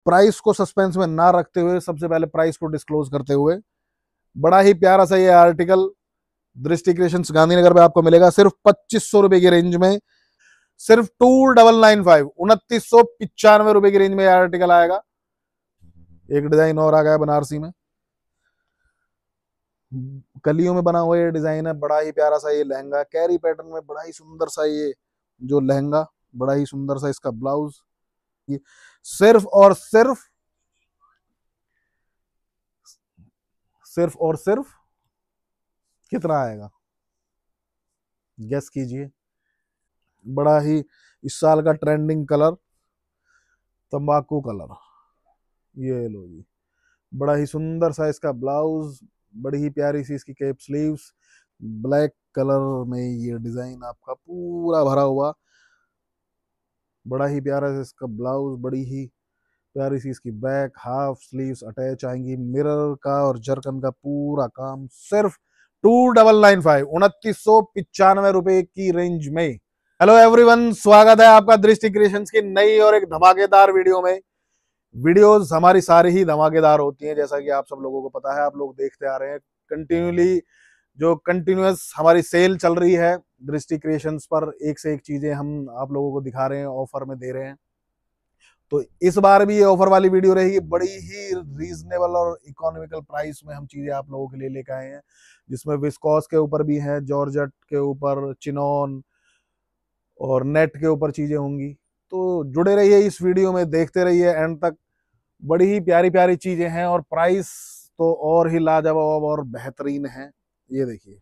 Price को suspense में ना रखते हुए सबसे पहले प्राइस को डिस्क्लोज करते हुए, बड़ा ही प्यारा सा ये आर्टिकल दृष्टि क्रिएशंस गांधीनगर में आपको मिलेगा सिर्फ 2500 रुपए की रेंज में। सिर्फ 2995 2995 रुपए की रेंज में आर्टिकल आएगा। एक डिजाइन और आ गया बनारसी में, कलियों में बना हुआ ये डिजाइन है। बड़ा ही प्यारा सा ये लहंगा कैरी पैटर्न में, बड़ा ही सुंदर सा ये जो लहंगा, बड़ा ही सुंदर सा इसका ब्लाउज। ये सिर्फ और सिर्फ कितना आएगा, गेस कीजिए। बड़ा ही इस साल का ट्रेंडिंग कलर तंबाकू कलर, ये लो जी। बड़ा ही सुंदर सा इसका ब्लाउज, बड़ी ही प्यारी सी इसकी कैप स्लीव्स, ब्लैक कलर में ये डिजाइन आपका पूरा भरा हुआ। बड़ा ही प्यारा सा इसका ब्लाउज, बड़ी ही प्यारी सी इसकी बैक, हाफ स्लीव्स अटैच आएंगी, मिरर का और जरकन का पूरा काम। सिर्फ 2995 2995 की रेंज में। हेलो एवरीवन, स्वागत है आपका दृष्टि क्रिएशंस की नई और एक धमाकेदार वीडियो में। वीडियोस हमारी सारी ही धमाकेदार होती हैं, जैसा कि आप सब लोगों को पता है, आप लोग देखते आ रहे हैं कंटिन्यूली। जो कंटिन्यूअस हमारी सेल चल रही है दृष्टि क्रिएशंस पर, एक से एक चीजें हम आप लोगों को दिखा रहे हैं, ऑफर में दे रहे हैं। तो इस बार भी ये ऑफर वाली वीडियो रहेगी। बड़ी ही रीजनेबल और इकोनॉमिकल प्राइस में हम चीजें आप लोगों के लिए लेकर आए हैं, जिसमें विस्कॉस के ऊपर भी है, जॉर्जेट के ऊपर, चिनॉन और नेट के ऊपर चीजें होंगी। तो जुड़े रहिए इस वीडियो में, देखते रहिए एंड तक। बड़ी ही प्यारी प्यारी चीजें हैं और प्राइस तो और ही लाजवाब और बेहतरीन है। ये देखिए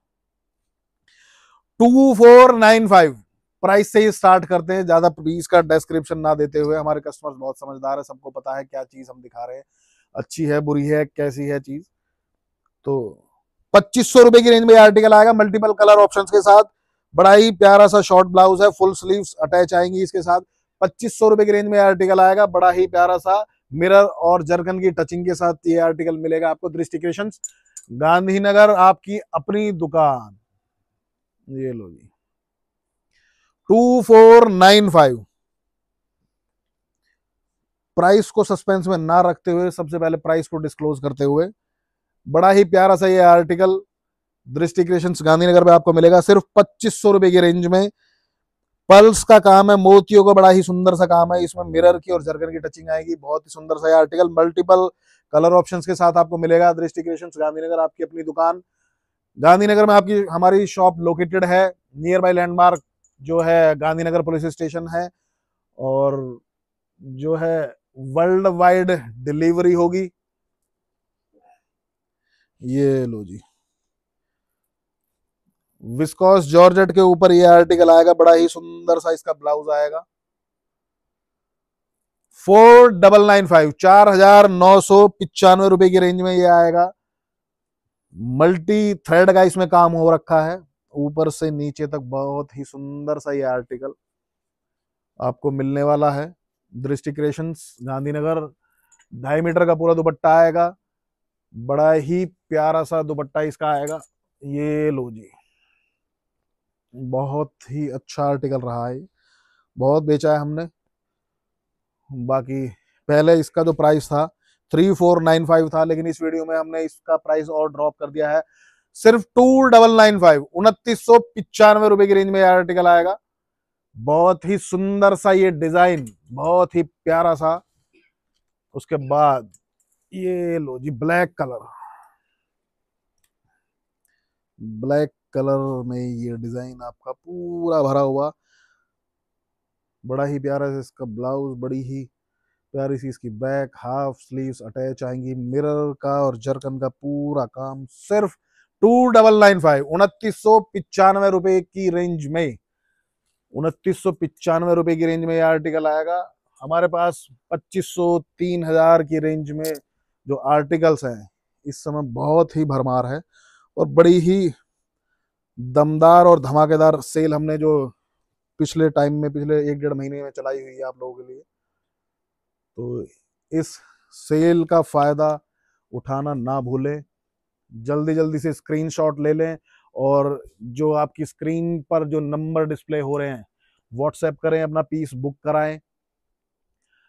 2495 प्राइस से ही स्टार्ट करते हैं, ज्यादा प्लीज का डिस्क्रिप्शन ना देते हुए। हमारे कस्टमर्स बहुत समझदार है, सबको पता है क्या चीज हम दिखा रहे हैं, अच्छी है बुरी है कैसी है चीज। तो 2500 रुपए की रेंज में आर्टिकल आएगा, मल्टीपल कलर ऑप्शंस के साथ। बड़ा ही प्यारा सा शॉर्ट ब्लाउज है, फुल स्लीव्स अटैच आएंगी इसके साथ। 2500 रुपए की रेंज में आर्टिकल आएगा, बड़ा ही प्यारा सा मिरर और जरकन की टचिंग के साथ ये आर्टिकल मिलेगा आपको दृष्टि क्रिएशंस गांधीनगर, आपकी अपनी दुकान। ये लो जी 2495। प्राइस को सस्पेंस में ना रखते हुए सबसे पहले प्राइस को डिस्क्लोज करते हुए, बड़ा ही प्यारा सा ये आर्टिकल दृष्टि क्रिएशंस गांधीनगर में आपको मिलेगा सिर्फ 2500 रुपए की रेंज में। पल्स का काम है, मोतियों का बड़ा ही सुंदर सा काम है, इसमें मिरर की और जरकन की टचिंग आएगी। बहुत ही सुंदर सा आर्टिकल मल्टीपल कलर ऑप्शंस के साथ आपको मिलेगा दृष्टि क्रिएशंस गांधीनगर, आपकी अपनी दुकान। गांधीनगर में आपकी हमारी शॉप लोकेटेड है, नियर बाय लैंडमार्क जो है गांधीनगर पुलिस स्टेशन है, और जो है वर्ल्ड वाइड डिलीवरी होगी। ये लो जी, विस्कॉस जॉर्जेट के ऊपर ये आर्टिकल आएगा, बड़ा ही सुंदर सा इसका ब्लाउज आएगा। 4995 4995 की रेंज में ये आएगा। मल्टी थ्रेड का इसमें काम हो रखा है, ऊपर से नीचे तक बहुत ही सुंदर सा ये आर्टिकल आपको मिलने वाला है दृष्टि क्रिएशंस गांधीनगर। 2.5 मीटर का पूरा दुपट्टा आएगा, बड़ा ही प्यारा सा दुपट्टा इसका आएगा। ये लो जी, बहुत ही अच्छा आर्टिकल रहा है, बहुत बेचा है हमने। बाकी पहले इसका जो प्राइस था 3495 था, लेकिन इस वीडियो में हमने इसका प्राइस और ड्रॉप कर दिया है, सिर्फ 2995 2995 की रेंज में आर्टिकल आएगा। बहुत ही सुंदर सा ये डिजाइन, बहुत ही प्यारा सा। उसके बाद ये लो जी ब्लैक कलर में ये डिजाइन आपका पूरा भरा हुआ, बड़ा ही प्यारा सा इसका ब्लाउज, बड़ी ही प्यारी सी इसकी बैक, हाफ स्लीव्स अटैच आएंगी, मिरर का और जरकन का पूरा काम। सिर्फ 2995 2995 की रेंज में 2995 की रेंज में ये आर्टिकल आएगा। हमारे पास 2500 3000 की रेंज में जो आर्टिकल्स हैं इस समय बहुत ही भरमार है, और बड़ी ही दमदार और धमाकेदार सेल हमने जो पिछले टाइम में, पिछले 1-1.5 महीने में चलाई हुई है आप लोगों के लिए। तो इस सेल का फायदा उठाना ना भूलें, जल्दी जल्दी से स्क्रीनशॉट ले लें, और जो आपकी स्क्रीन पर जो नंबर डिस्प्ले हो रहे हैं व्हाट्सएप करें, अपना पीस बुक कराएं।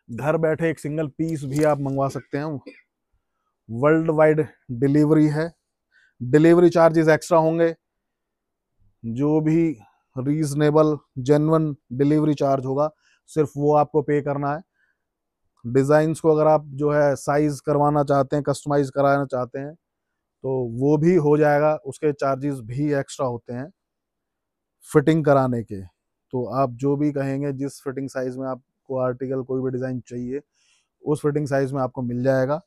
घर बैठे एक सिंगल पीस भी आप मंगवा सकते हैं। वर्ल्ड वाइड डिलीवरी है। डिलीवरी चार्जेस एक्स्ट्रा होंगे, जो भी रीजनेबल जेन्युइन डिलीवरी चार्ज होगा सिर्फ वो आपको पे करना है। डिजाइन्स को अगर आप जो है साइज करवाना चाहते हैं, कस्टमाइज कराना चाहते हैं, तो वो भी हो जाएगा, उसके चार्जेस भी एक्स्ट्रा होते हैं फिटिंग कराने के। तो आप जो भी कहेंगे, जिस फिटिंग साइज में आपको आर्टिकल कोई भी डिजाइन चाहिए, उस फिटिंग साइज में आपको मिल जाएगा।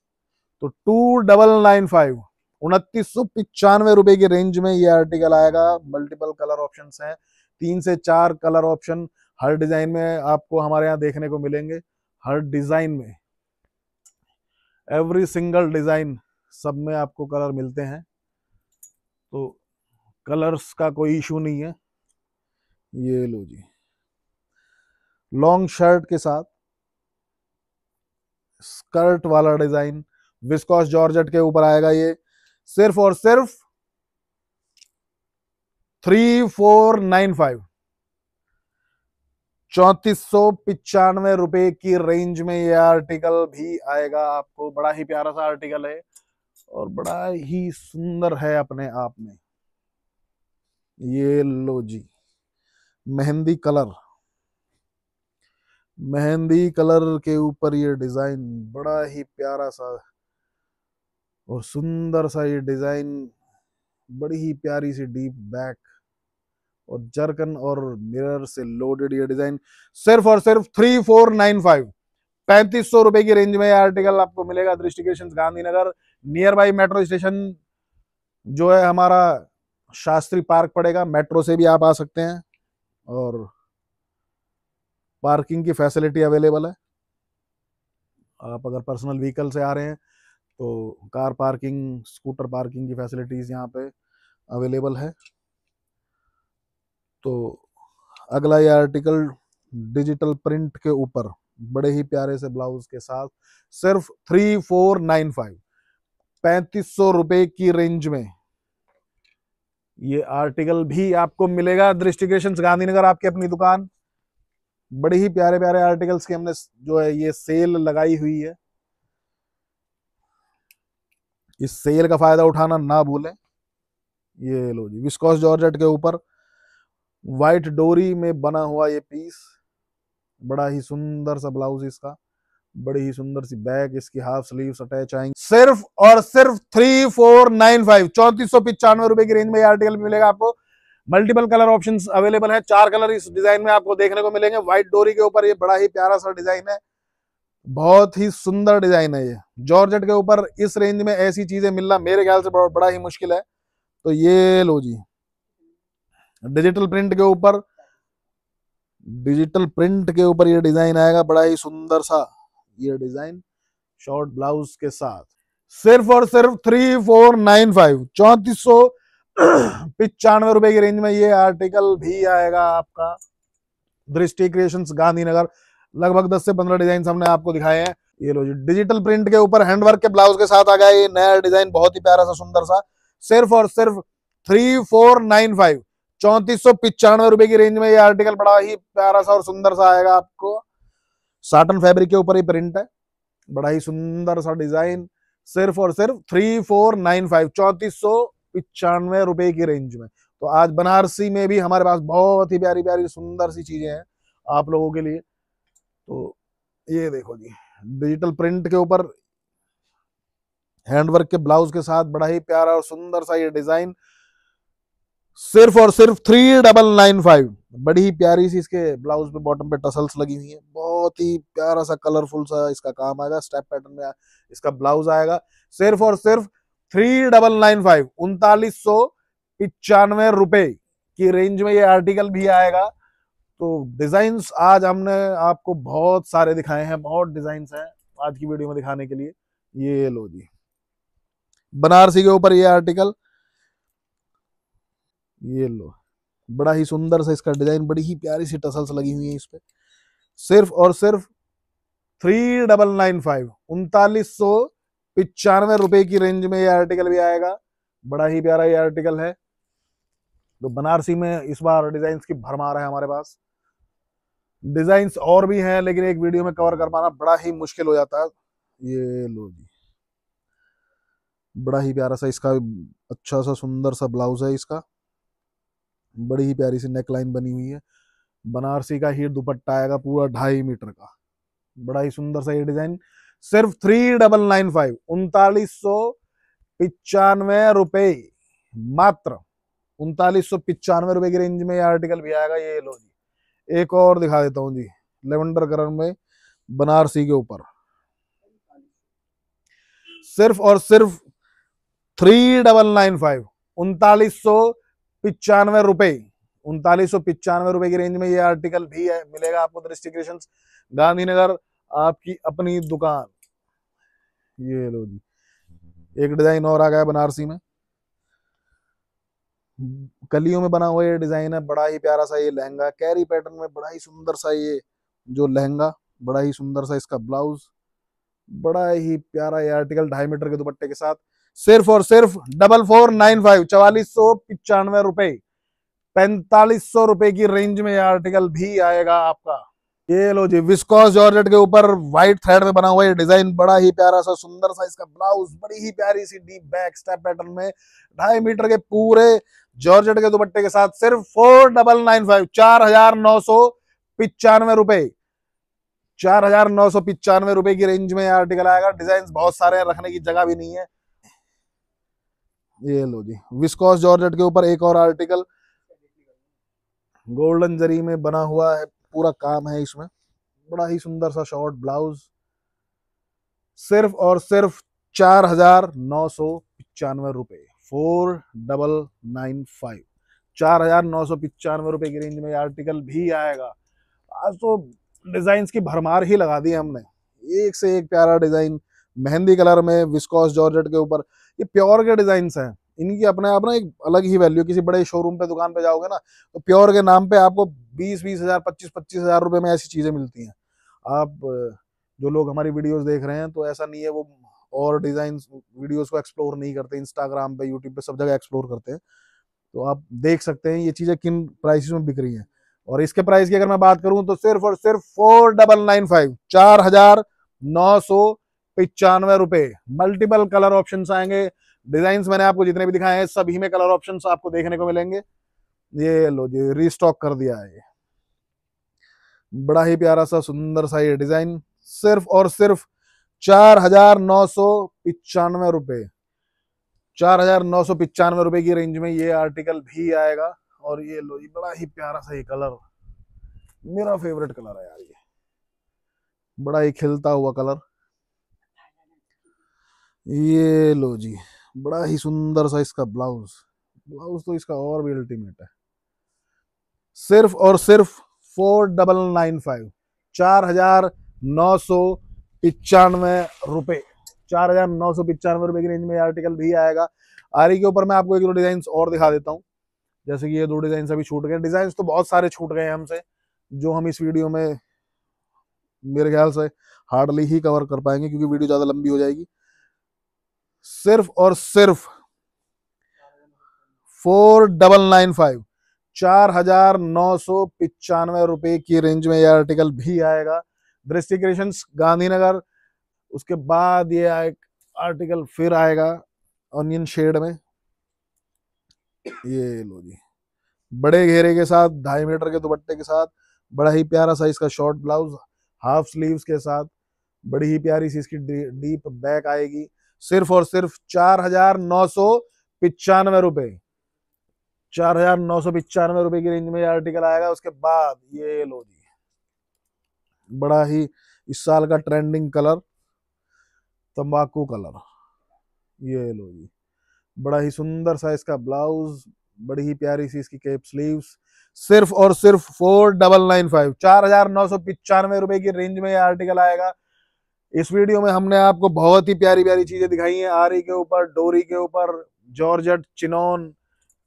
तो 2995 2995 की रेंज में ये आर्टिकल आएगा। मल्टीपल कलर ऑप्शन हैं, 3 से 4 कलर ऑप्शन हर डिजाइन में आपको हमारे यहाँ देखने को मिलेंगे। हर डिजाइन में, एवरी सिंगल डिजाइन, सब में आपको कलर मिलते हैं, तो कलर्स का कोई इशू नहीं है। ये लो जी, लॉन्ग शर्ट के साथ स्कर्ट वाला डिजाइन विस्कोस जॉर्जेट के ऊपर आएगा। ये सिर्फ और सिर्फ 3495 ₹3495 की रेंज में ये आर्टिकल भी आएगा आपको। बड़ा ही प्यारा सा आर्टिकल है और बड़ा ही सुंदर है अपने आप में। ये लो जी, मेहंदी कलर, मेहंदी कलर के ऊपर ये डिजाइन, बड़ा ही प्यारा सा और सुंदर सा ये डिजाइन, बड़ी ही प्यारी सी डीप बैक और जरकन और मिरर से लोडेड ये डिजाइन। सिर्फ और सिर्फ 3495 ₹3500 की रेंज में ये आर्टिकल आपको मिलेगा। दृष्टि creations Gandhinagar, near by metro station जो है हमारा शास्त्री पार्क पड़ेगा। मेट्रो से भी आप आ सकते हैं और पार्किंग की फैसिलिटी अवेलेबल है। आप अगर पर्सनल व्हीकल से आ रहे हैं तो कार पार्किंग, स्कूटर पार्किंग की फैसिलिटीज यहाँ पे अवेलेबल है। तो अगला ये आर्टिकल डिजिटल प्रिंट के ऊपर बड़े ही प्यारे से ब्लाउज के साथ, सिर्फ 3495 ₹3500 की रेंज में ये आर्टिकल भी आपको मिलेगा। दृष्टि क्रिएशंस गांधीनगर आपकी अपनी दुकान। बड़े ही प्यारे प्यारे आर्टिकल्स की हमने जो है ये सेल लगाई हुई है। इस सेल का फायदा उठाना ना भूलें। ये लो जी, विस्कोस जॉर्जेट के ऊपर व्हाइट डोरी में बना हुआ ये पीस, बड़ा ही सुंदर सा ब्लाउज इसका, बड़ी ही सुंदर सी बैक, इसकी हाफ स्लीव्स अटैच आएंगी। सिर्फ और सिर्फ 3495 ₹3495 की रेंज में ये आर्टिकल मिलेगा आपको। मल्टीपल कलर ऑप्शंस अवेलेबल है, 4 कलर इस डिजाइन में आपको देखने को मिलेंगे। व्हाइट डोरी के ऊपर ये बड़ा ही प्यारा सा डिजाइन है, बहुत ही सुंदर डिजाइन है। ये जॉर्जेट के ऊपर इस रेंज में ऐसी चीजें मिलना मेरे ख्याल से बड़ा ही मुश्किल है। तो ये लो जी, डिजिटल प्रिंट के ऊपर, डिजिटल प्रिंट के ऊपर ये डिजाइन आएगा, बड़ा ही सुंदर सा ये डिजाइन शॉर्ट ब्लाउज के साथ। सिर्फ और सिर्फ 3495 ₹3495 की रेंज में ये आर्टिकल भी आएगा आपका। दृष्टि क्रिएशंस गांधीनगर। लगभग 10 से 15 डिजाइन हमने आपको दिखाए हैं। ये लो जी, डिजिटल प्रिंट के ऊपर हैंडवर्क के ब्लाउज के साथ आ गया ये नया डिजाइन, बहुत ही प्यारा सा सुंदर सा। सिर्फ और सिर्फ 3495 ₹3495 की रेंज में ये आर्टिकल बड़ा ही प्यारा सा और सुंदर सा आएगा आपको। साटन फैब्रिक के ऊपर ही प्रिंट है, बड़ा ही सुंदर सा डिजाइन। सिर्फ और सिर्फ 3495 ₹3495 की रेंज में। तो आज बनारसी में भी हमारे पास बहुत ही प्यारी प्यारी सुंदर सी चीजें हैं आप लोगों के लिए। तो ये देखो जी, डिजिटल प्रिंट के ऊपर हैंडवर्क के ब्लाउज के साथ बड़ा ही प्यारा और सुंदर सा ये डिजाइन। सिर्फ और सिर्फ 3995। बड़ी ही प्यारी सी इसके ब्लाउज पे बॉटम पे टसल्स लगी हुई है, बहुत ही प्यारा सा कलरफुल सा इसका काम आएगा, स्टेप पैटर्न में इसका ब्लाउज आएगा। सिर्फ और सिर्फ 3995 ₹3995 की रेंज में ये आर्टिकल भी आएगा। तो डिजाइन्स आज हमने आपको बहुत सारे दिखाए हैं, बहुत डिजाइन्स हैं आज की वीडियो में दिखाने के लिए। ये लो जी, बनारसी के ऊपर ये आर्टिकल, ये लो, बड़ा ही सुंदर सा इसका डिजाइन, बड़ी ही प्यारी सी टसल्स लगी हुई है इस पे। सिर्फ और सिर्फ 3995 ₹3995 की रेंज में ये आर्टिकल भी आएगा। बड़ा ही प्यारा ये आर्टिकल है। तो बनारसी में इस बार डिजाइन की भरमार है हमारे पास। डिजाइन्स और भी हैं, लेकिन एक वीडियो में कवर कर पाना बड़ा ही मुश्किल हो जाता है। ये लो जी, बड़ा ही प्यारा सा इसका अच्छा सा सुंदर सा ब्लाउज है इसका। बड़ी ही प्यारी सी नेक लाइन बनी हुई है। बनारसी का ही दुपट्टा आएगा पूरा 2.5 मीटर का। बड़ा ही सुंदर सा ये डिजाइन। सिर्फ 3995, 3995 रुपए मात्र। 3995 रुपए की रेंज में ये आर्टिकल भी आएगा। ये लो जी, एक और दिखा देता हूँ जी, लेवेंडर कलर में बनारसी के ऊपर। सिर्फ और सिर्फ 3995, 3995 रुपए। 3995 रुपए की रेंज में ये आर्टिकल भी है, मिलेगा आपको दृष्टि क्रिएशंस, गांधीनगर, आपकी अपनी दुकान। ये लो जी, एक डिजाइन और आ गया बनारसी में, कलियों में बना हुआ ये डिजाइन है। बड़ा ही प्यारा सा ये लहंगा, कैरी पैटर्न में बड़ा ही सुंदर सा ये जो लहंगा, बड़ा ही सुंदर सा इसका ब्लाउज, बड़ा ही प्यारा ये आर्टिकल 2.5 मीटर के दुपट्टे के साथ। सिर्फ और सिर्फ 4495, 4495 रुपए, 4500 रुपए की रेंज में ये आर्टिकल भी आएगा आपका। ये लो जी, विस्कोस जॉर्जेट के ऊपर व्हाइट थ्रेड में बना हुआ ये डिजाइन, बड़ा ही प्यारा सा सुंदर सा इसका ब्लाउज, बड़ी ही प्यारी सी डीप बैक स्टेप पैटर्न में 2.5 मीटर के पूरे जॉर्जेट के दुपट्टे के साथ। सिर्फ 4995, 4995 रुपए, 4995 रुपए की रेंज में आर्टिकल आएगा। डिजाइन बहुत सारे हैं, रखने की जगह भी नहीं है। ये लो जी, विस्कोस जॉर्जेट के ऊपर एक और आर्टिकल, गोल्डन जरी में बना हुआ है, पूरा काम है इसमें, बड़ा ही सुंदर सा शॉर्ट ब्लाउज। सिर्फ और सिर्फ 4995 रुपए, 4995, 4995 रुपए की रेंज में आर्टिकल भी आएगा। आज तो डिजाइन की भरमार ही लगा दी हमने, एक से एक प्यारा डिजाइन, मेहंदी कलर में विस्कोस जॉर्जेट के ऊपर। ये प्योर के डिजाइन हैं, इनकी अपने आप ना एक अलग ही वैल्यू। किसी बड़े शोरूम पे, दुकान पे जाओगे ना, तो प्योर के नाम पे आपको 20-20 हजार, 25-25 हजार रुपए में ऐसी चीजें मिलती हैं। आप जो लोग हमारी वीडियोस देख रहे हैं, तो ऐसा नहीं है वो और डिजाइन वीडियोस को एक्सप्लोर नहीं करते, इंस्टाग्राम पे, यूट्यूब पे, सब जगह एक्सप्लोर करते हैं। तो आप देख सकते हैं ये चीजें किन प्राइसेस में बिक रही हैं। और इसके प्राइस की अगर मैं बात करूं तो सिर्फ और सिर्फ 4995, 4995 रुपए। मल्टीपल कलर ऑप्शंस आएंगे। डिजाइन मैंने आपको जितने भी दिखाए हैं, सभी में कलर ऑप्शंस आपको देखने को मिलेंगे। ये लो जी, रीस्टॉक कर दिया है ये, बड़ा ही प्यारा सा सुंदर सा ये डिजाइन। सिर्फ और सिर्फ 4995 रुपए, 4995 रुपए की रेंज में ये आर्टिकल भी आएगा। और ये लो, ये बड़ा ही प्यारा सा ये कलर, मेरा फेवरेट कलर है यार ये, बड़ा ही खिलता हुआ कलर। ये लो जी, बड़ा ही सुंदर सा इसका ब्लाउज, ब्लाउज तो इसका और भी अल्टीमेट है। सिर्फ और सिर्फ 4995, 4995 रुपए, 4995 रुपए की रेंज में आर्टिकल भी आएगा। आरी के ऊपर मैं आपको एक दो डिजाइन और दिखा देता हूँ, जैसे कि ये दो डिजाइन अभी छूट गए। डिजाइन तो बहुत सारे छूट गए हमसे, जो हम इस वीडियो में मेरे ख्याल से हार्डली ही कवर कर पाएंगे, क्योंकि वीडियो ज्यादा लंबी हो जाएगी। सिर्फ और सिर्फ 4995, 4995 रुपए की रेंज में यह आर्टिकल भी आएगा। दृष्टि क्रिएशंस, गांधीनगर। उसके बाद ये एक आर्टिकल फिर आएगा ऑनियन शेड में। ये लो जी, बड़े घेरे के साथ, 2.5 मीटर के दुपट्टे के साथ, बड़ा ही प्यारा सा इसका शॉर्ट ब्लाउज, हाफ स्लीव्स के साथ, बड़ी ही प्यारी सी इसकी डीप बैक आएगी। सिर्फ और सिर्फ 4995 रुपए, 4995 रुपए की रेंज में आर्टिकल आएगा। उसके बाद ये लो जी, बड़ा ही इस साल का ट्रेंडिंग कलर, तंबाकू कलर। ये लो जी, बड़ा ही सुंदर सा इसका ब्लाउज, बड़ी ही प्यारी सी इसकी कैप स्लीव्स। सिर्फ और सिर्फ 4995, 4995 की रेंज में ये आर्टिकल आएगा। इस वीडियो में हमने आपको बहुत ही प्यारी प्यारी चीजें दिखाई हैं, आरी के ऊपर, डोरी के ऊपर, जॉर्जेट, चिनोन,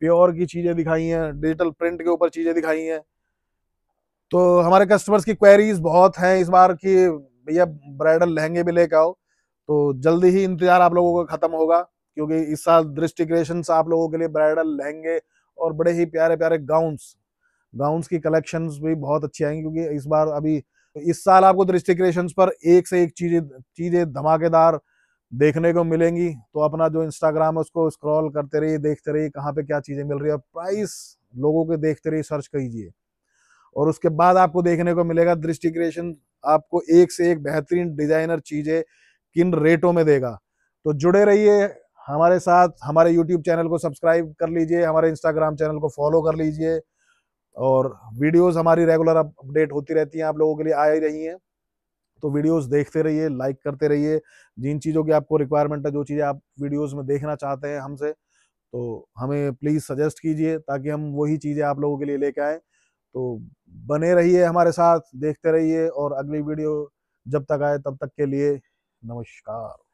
प्योर की चीजें दिखाई हैं, डिजिटल प्रिंट के ऊपर चीजें दिखाई हैं। तो हमारे कस्टमर्स की क्वेरीज बहुत हैं इस बार की, भैया ब्राइडल लहंगे भी लेकर आओ। तो जल्दी ही इंतजार आप लोगों का खत्म होगा, क्योंकि इस साल दृष्टि क्रिएशंस आप लोगों के लिए ब्राइडल लहंगे और बड़े ही प्यारे प्यारे गाउन्स, गाउन्स की कलेक्शंस भी बहुत अच्छी आएंगी, क्योंकि इस बार अभी इस साल आपको दृष्टि क्रिएशंस पर एक से एक चीजें धमाकेदार देखने को मिलेंगी। तो अपना जो इंस्टाग्राम है उसको स्क्रॉल करते रहिए, देखते रहिए कहाँ पे क्या चीजें मिल रही है, प्राइस लोगों के देखते रहिए, सर्च कीजिए, और उसके बाद आपको देखने को मिलेगा दृष्टि क्रिएशन आपको एक से एक बेहतरीन डिजाइनर चीजें किन रेटों में देगा। तो जुड़े रहिए हमारे साथ, हमारे यूट्यूब चैनल को सब्सक्राइब कर लीजिए, हमारे इंस्टाग्राम चैनल को फॉलो कर लीजिए, और वीडियोस हमारी रेगुलर अपडेट होती रहती हैं, आप लोगों के लिए आ ही रही हैं। तो वीडियोस देखते रहिए, लाइक करते रहिए, जिन चीज़ों की आपको रिक्वायरमेंट है, जो चीज़ें आप वीडियोस में देखना चाहते हैं हमसे, तो हमें प्लीज़ सजेस्ट कीजिए, ताकि हम वही चीज़ें आप लोगों के लिए लेके आए। तो बने रहिए हमारे साथ, देखते रहिए, और अगली वीडियो जब तक आए तब तक के लिए नमस्कार।